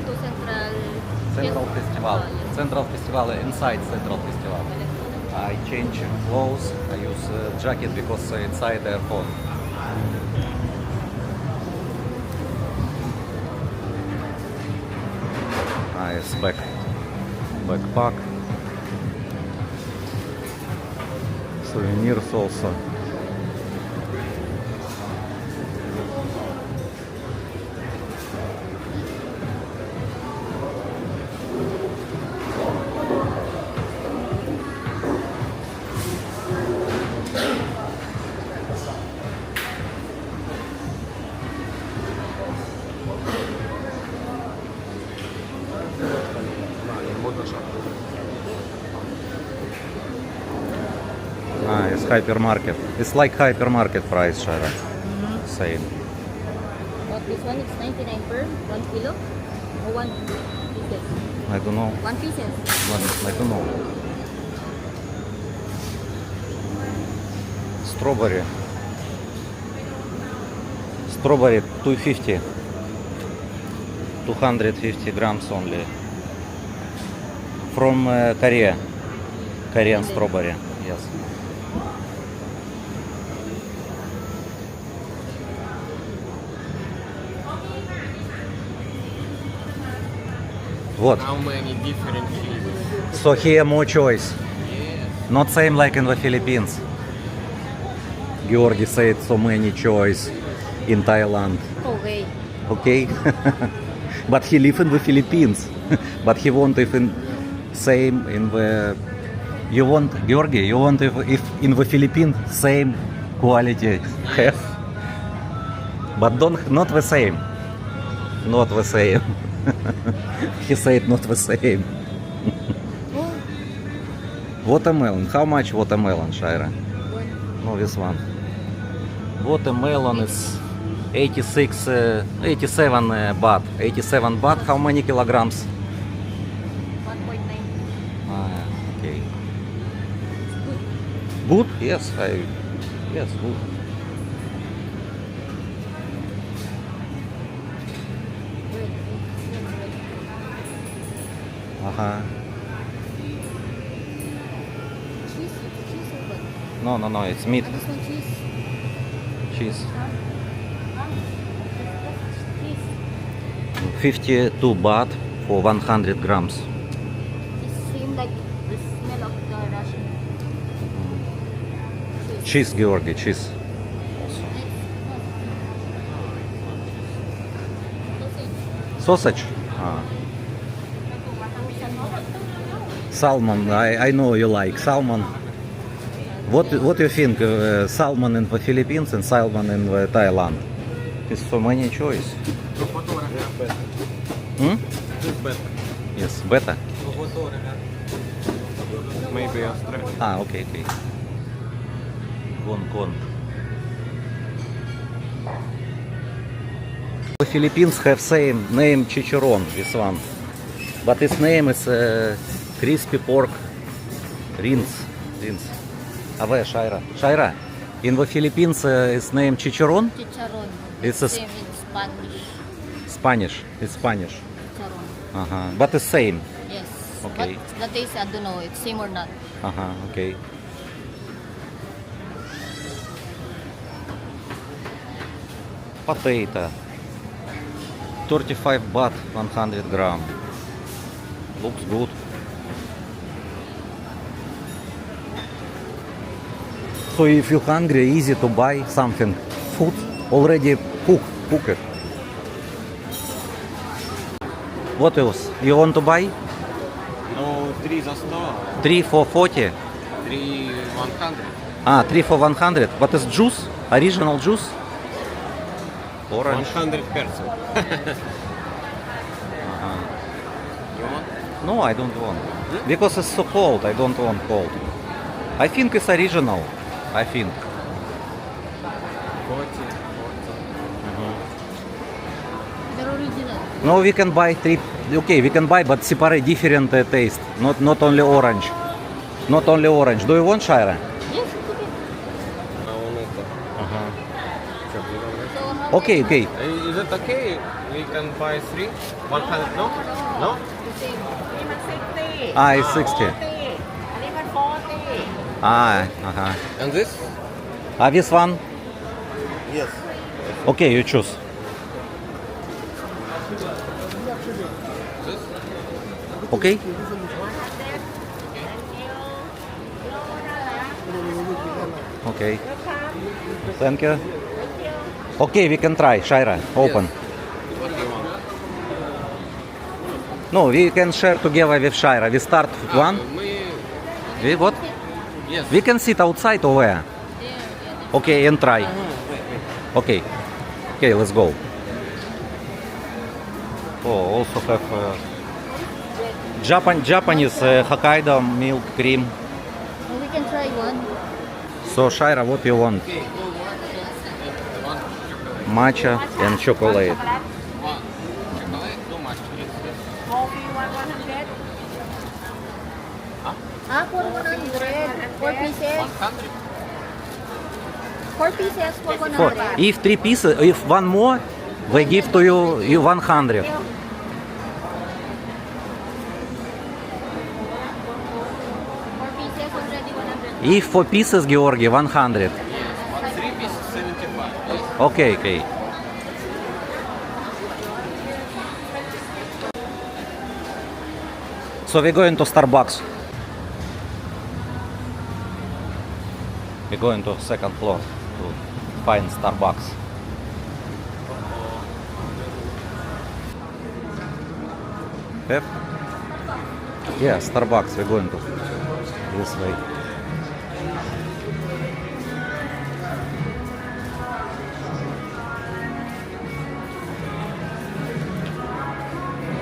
to Central. Central Yes. Festival. Yes. Central Festival, inside Central Festival. I change clothes. I use jacket because inside airport. Nice backpack. Souvenirs also. It's hypermarket. It's like hypermarket price, Shara. Same. But this one is 99 per 1 kilo or 1 pieces. I don't know. 1 pieces. I don't know. Strawberry. Strawberry 250. 250 grams only. From Korea. Korean strawberry. Yes. What? How many different cheeses? So here more choice. Not same like in the Philippines. Georgi said so many choice in Thailand. Okay. Okay? But he live in the Philippines. But he want if in same in the you want Georgi, you want if in the Philippines same quality have. But don't not the same. Not the same. He said not the same. Oh, Watermelon. How much watermelon, Shaira? one. No, this one. Watermelon is 87 baht. 87 baht. How many kilograms? 1.9. Ah, okay. Good? Yes, yes, good. Aha. Cheese? Cheese or what? No, it's meat. Ah, this one cheese. Cheese. Cheese. 52 baht for 100 grams. It seems like the smell of the Russian Cheese, Georgi, cheese. Sausage? Ah. Salmon, I know you like salmon. What do you think? Salmon in the Philippines and salmon in Thailand? It's so many choice. Hmm? Yes, better. Maybe Australia. Ah, okay. Gone. The Philippines have same name chicharron, this one. But its name is crispy pork rinds. Ave, Shaira. In the Philippines its name chicharron. chicharron. It's a Same in Spanish. Spanish. It's Spanish. Chicharron. Uh-huh. But the same. Yes. Okay. But the taste, I don't know, it's same or not. Uh-huh, okay. Potato. 35 baht, 100 gram. Looks good. So if you're hungry, easy to buy something. Food already cooked. What else? You want to buy? No, 3 за 100, 3 for 40? 3 100. Ah, 3 for 100. But it's juice? Original juice? Orange. 100%. Uh-huh. You want? No, I don't want. Because it's so cold, I don't want cold. I think it's original. I think. 40. They're original. No, we can buy 3. Okay, we can buy, but separate different taste. Not only orange. Not only orange. Do you want, Shaira? Yes, it's okay. А он это. Uh-huh. Что, не So how Okay. Is it okay? we can buy 3. 100, no? No? Ah, it's 60. Ah, uh-huh. And this? Ah, this one? Yes. Okay, you choose. This? Okay? Okay. Thank you. Okay, we can try. Shaira, open. What do you want? No, we can share together with Shaira. We start with one. We what? Yes. We can sit outside or where? Okay, and try. Okay. Okay, let's go. Oh, also have Japanese Hokkaido milk cream. Well, we can try one. So Shaira, what you want? Okay, go one chocolate. Matcha and chocolate. One chocolate, too much. Yes. Ah, for 100. 4 pieces. 100? 4 pieces for For 100. if 3 pieces, if one more, they give to you 100. 4 pieces already 100. If 4 pieces, Georgi, 100. Yes. 3 pieces, 75. Yes. Okay, okay. So we're going to Starbucks. We're going to second floor to find Starbucks. Have? Yeah, Starbucks. We're going to this way.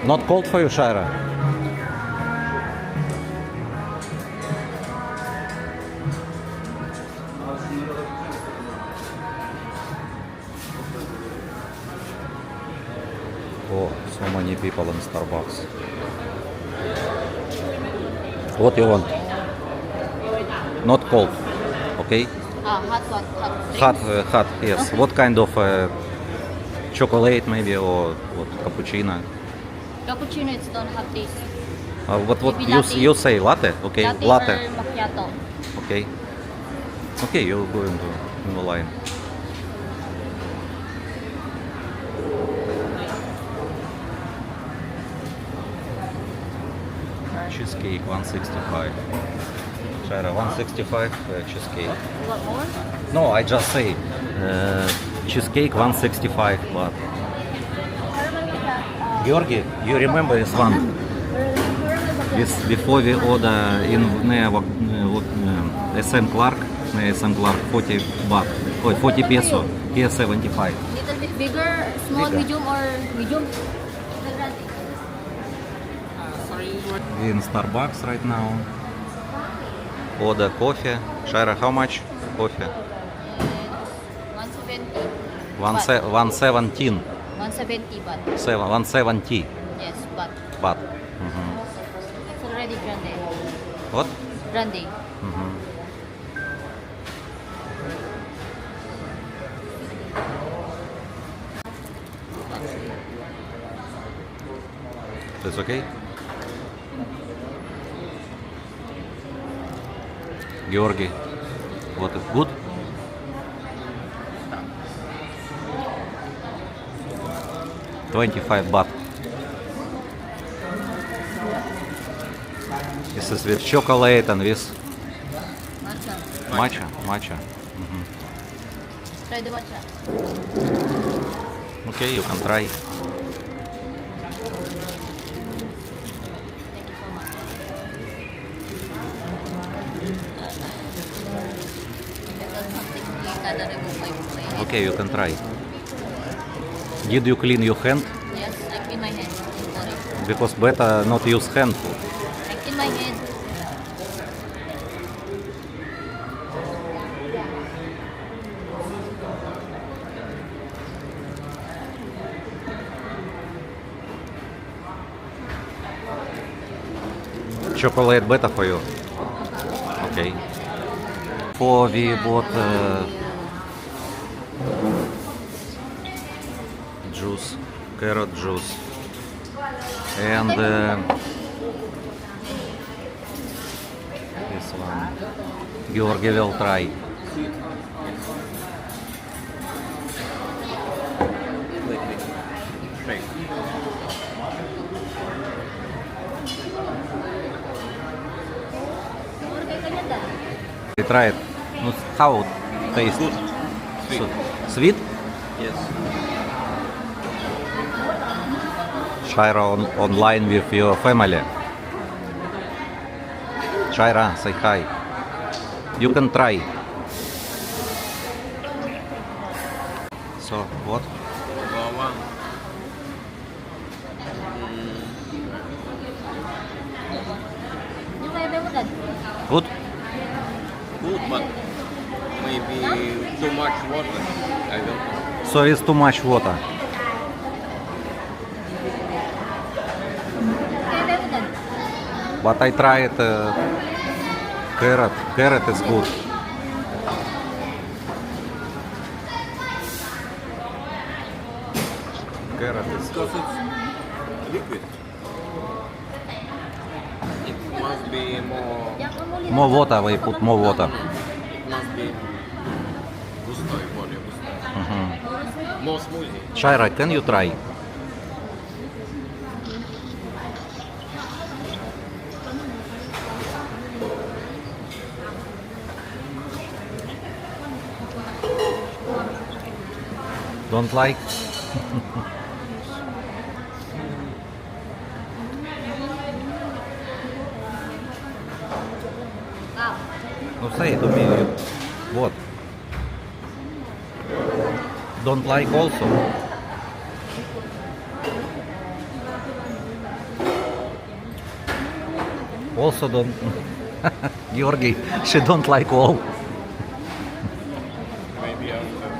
Not cold for you, Shaira? Oh, so many people in Starbucks. What you want? Not cold, okay? Hot one. Hot. Hot, yes. What kind of chocolate maybe or what cappuccino? Cappuccino, it's don't have taste. What Maybe latte. you say latte? Okay, Latte or macchiato. Okay. Okay, you're going to in the line. Cheesecake 165. Shaira, 165 cheesecake. You want more? No, I just say cheesecake 165 baht. Georgi, you remember this one? This before we order in SM Clark, SM Clark 40 baht, 40 peso. Here 75. Little bit bigger, small, Bigger. medium, or medium? We're in Starbucks right now. Order coffee. Shaira, how much coffee? 170. 117. 170 baht. 170 Yes, baht. baht. It's already grande. What? Grande. It's okay? Georgi, what is good? $25 baht. This is with chocolate and with Matcha. matcha. Try the matcha. Okay, you can try. Thank you so much. That's something we gotta remove my plate. Okay, you can try. Did you clean your hand? Yes, I clean my hand. Sorry. Because better not use hand. I clean my hand. Chocolate better for you. Okay. For we bought juice carrot juice. And this one. Georgi will try. Shake. Georgi, kanya da. We try it. Ну, how it taste? Good. Sweet. Sweet? Yes. Shaira online with your family. Shaira, say hi. You can try. So, what? Guava. Yung kaya ba mo dad? Good? Good, but maybe too much water. I don't know. So it's too much water. Kaya ba mo dad? But I tried carrot. Carrot is good. Carrot is Because it's liquid. It must be more. Yak mo muli. more water. We put more water. It must be густой, более густой. More smoothie. Shaira, can you try? Don't like? Wow. No, say to me. What? Don't like also? Also don't. Georgi, she don't like all. Maybe after.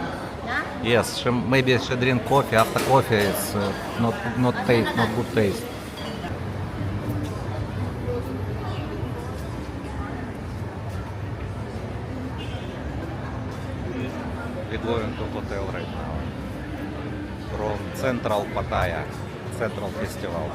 Na? Yes, maybe she drink coffee. After coffee, it's not taste, not good taste. We're going to hotel right now from Central Pattaya, Central Festival.